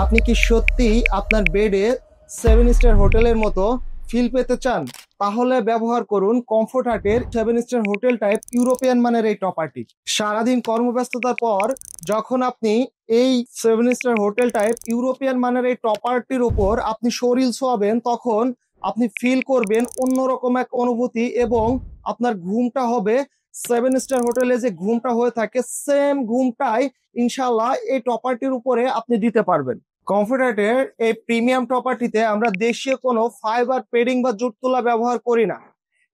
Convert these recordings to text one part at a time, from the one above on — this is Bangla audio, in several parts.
আপনি কি সত্যিই আপনার বেডে 7 স্টার হোটেলের মতো ফিল পেতে চান? তাহলে ব্যবহার করুন কমফোর্ট হার্টের 7 স্টার হোটেল টাইপ ইউরোপিয়ান মানের এই টপারটি। সারাদিন কর্মব্যস্ততার পর যখন আপনি এই 7 স্টার হোটেল টাইপ ইউরোপিয়ান মানের এই টপারটির উপর আপনি শরীর শোয়াবেন, তখন আপনি ফিল করবেন অন্যরকম এক অনুভূতি এবং আপনার ঘুমটা হবে 7 স্টার হোটেলে যে ঘুমটা হয়ে থাকে সেম ঘুমটাই ইনশাল্লাহ এই টপারটির উপরে আপনি দিতে পারবেন। কমফোর্টের এই প্রিমিয়াম টপারটিতে আমরা দেশীয় কোনো ফাইবার পেডিং বা জুট তুলা ব্যবহার করি না।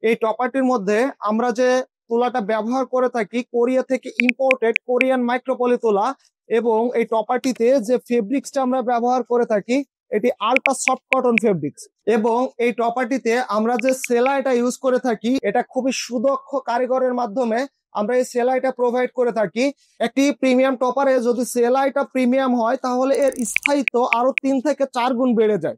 এই টপারটির মধ্যে আমরা যে তুলাটা ব্যবহার করে থাকি কোরিয়া থেকে ইম্পোর্টেড কোরিয়ান মাইক্রোপলি তুলা, এবং এই টপারটিতে যে ফেব্রিক্সটা আমরা ব্যবহার করে থাকি এটি আলট্রা সফট কটন ফেব্রিক্স, এবং এই টপারটিতে আমরা যে সেলাইটা ইউজ করে থাকি এটা খুবই সুদক্ষ কারিগরের মাধ্যমে আমরা এই সেলাইটা প্রোভাইড করে থাকি। একটি প্রিমিয়াম টপারে যদি সেলাইটা প্রিমিয়াম হয় তাহলে এর স্থায়িত্ব আরো 3 থেকে 4 গুণ বেড়ে যায়।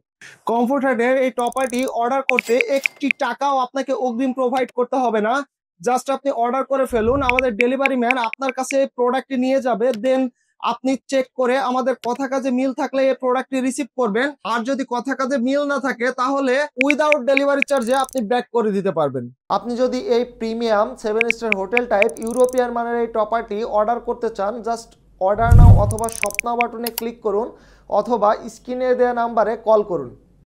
কমফোর্টের এই টপারটি অর্ডার করতে একটি টাকাও আপনাকে অগ্রিম প্রোভাইড করতে হবে না। জাস্ট আপনি অর্ডার করে ফেলুন, আমাদের ডেলিভারি ম্যান আপনার কাছে এই প্রোডাক্টটি নিয়ে যাবে, দেন আপনি চেক করে আমাদের কথা কাজে মিল থাকলে এই প্রোডাক্টটি রিসিভ করবেন, আর যদি কথা কাজে মিল না থাকে তাহলে উইদাউট ডেলিভারি চার্জে আপনি ব্যাক করে দিতে পারবেন। আপনি যদি এই premium 7 star hotel type European মানের এই টপারটি অর্ডার করতে চান, জাস্ট অর্ডার নাও অথবা শপ নাও বাটনে ক্লিক করুন অথবা স্ক্রিনে দেওয়া নাম্বারে কল করুন।